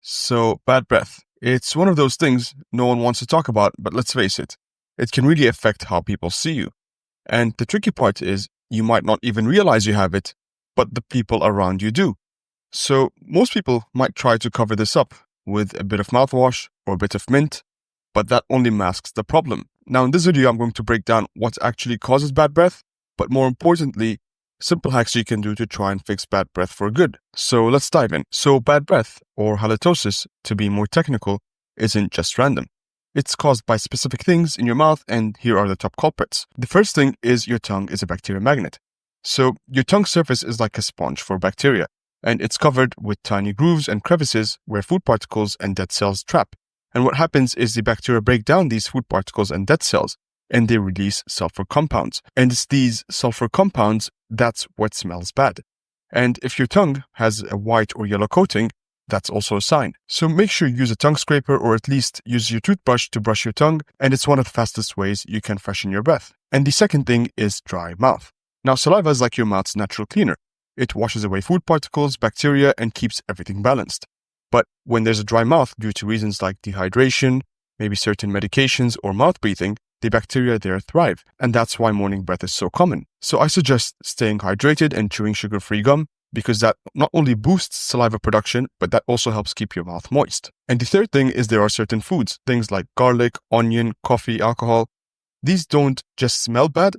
So, bad breath. It's one of those things no one wants to talk about, but let's face it can really affect how people see you. And the tricky part is you might not even realize you have it, but the people around you do. So, most people might try to cover this up with a bit of mouthwash or a bit of mint, but that only masks the problem. Now, in this video, I'm going to break down what actually causes bad breath, but more importantly, simple hacks you can do to try and fix bad breath for good. So let's dive in. So bad breath, or halitosis, to be more technical, isn't just random. It's caused by specific things in your mouth, and here are the top culprits. The first thing is your tongue is a bacteria magnet. So your tongue surface is like a sponge for bacteria, and it's covered with tiny grooves and crevices where food particles and dead cells trap. And what happens is the bacteria break down these food particles and dead cells, and they release sulfur compounds. And it's these sulfur compounds that's what smells bad. And if your tongue has a white or yellow coating, that's also a sign. So make sure you use a tongue scraper or at least use your toothbrush to brush your tongue, and it's one of the fastest ways you can freshen your breath. And the second thing is dry mouth. Now, saliva is like your mouth's natural cleaner. It washes away food particles, bacteria, and keeps everything balanced. But when there's a dry mouth due to reasons like dehydration, maybe certain medications or mouth breathing, the bacteria there thrive, and that's why morning breath is so common. So I suggest staying hydrated and chewing sugar-free gum, because that not only boosts saliva production, but that also helps keep your mouth moist. And the third thing is there are certain foods, things like garlic, onion, coffee, alcohol. These don't just smell bad,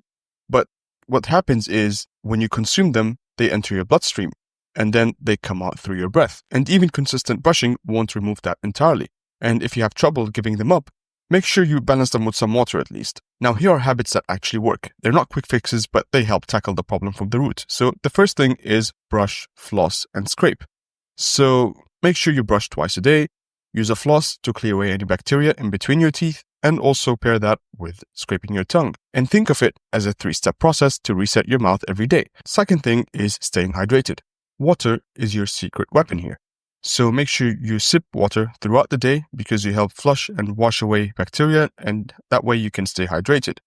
but what happens is when you consume them, they enter your bloodstream, and then they come out through your breath. And even consistent brushing won't remove that entirely. And if you have trouble giving them up, make sure you balance them with some water at least. Now, here are habits that actually work. They're not quick fixes, but they help tackle the problem from the root. So the first thing is brush, floss, and scrape. So make sure you brush twice a day. Use a floss to clear away any bacteria in between your teeth, and also pair that with scraping your tongue. And think of it as a 3-step process to reset your mouth every day. Second thing is staying hydrated. Water is your secret weapon here. So make sure you sip water throughout the day because you help flush and wash away bacteria, and that way you can stay hydrated.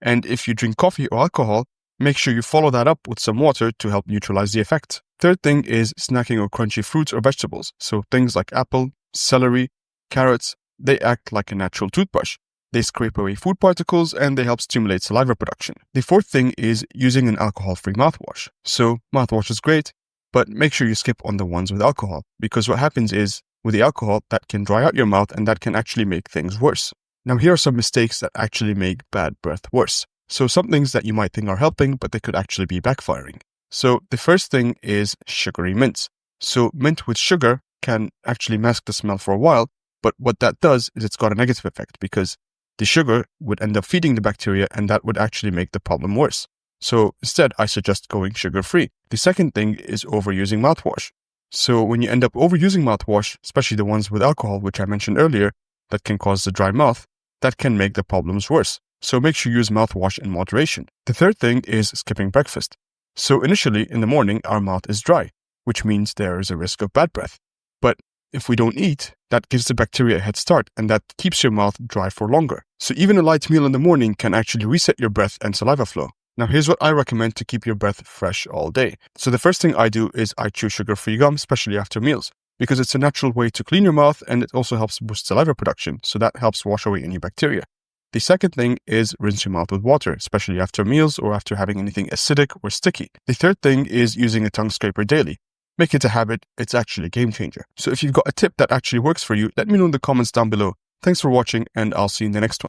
And if you drink coffee or alcohol, make sure you follow that up with some water to help neutralize the effect. Third thing is snacking or crunchy fruits or vegetables. So things like apple, celery, carrots, they act like a natural toothbrush. They scrape away food particles and they help stimulate saliva production. The fourth thing is using an alcohol-free mouthwash. So mouthwash is great, but make sure you skip on the ones with alcohol, because what happens is with the alcohol, that can dry out your mouth and that can actually make things worse. Now, here are some mistakes that actually make bad breath worse. So some things that you might think are helping, but they could actually be backfiring. So the first thing is sugary mints. So mint with sugar can actually mask the smell for a while, but what that does is it's got a negative effect because the sugar would end up feeding the bacteria and that would actually make the problem worse. So instead, I suggest going sugar-free. The second thing is overusing mouthwash. So when you end up overusing mouthwash, especially the ones with alcohol, which I mentioned earlier, that can cause the dry mouth, that can make the problems worse. So make sure you use mouthwash in moderation. The third thing is skipping breakfast. So initially, in the morning, our mouth is dry, which means there is a risk of bad breath. But if we don't eat, that gives the bacteria a head start, and that keeps your mouth dry for longer. So even a light meal in the morning can actually reset your breath and saliva flow. Now, here's what I recommend to keep your breath fresh all day. So the first thing I do is I chew sugar-free gum, especially after meals, because it's a natural way to clean your mouth and it also helps boost saliva production. So that helps wash away any bacteria. The second thing is rinse your mouth with water, especially after meals or after having anything acidic or sticky. The third thing is using a tongue scraper daily. Make it a habit. It's actually a game changer. So if you've got a tip that actually works for you, let me know in the comments down below. Thanks for watching, and I'll see you in the next one.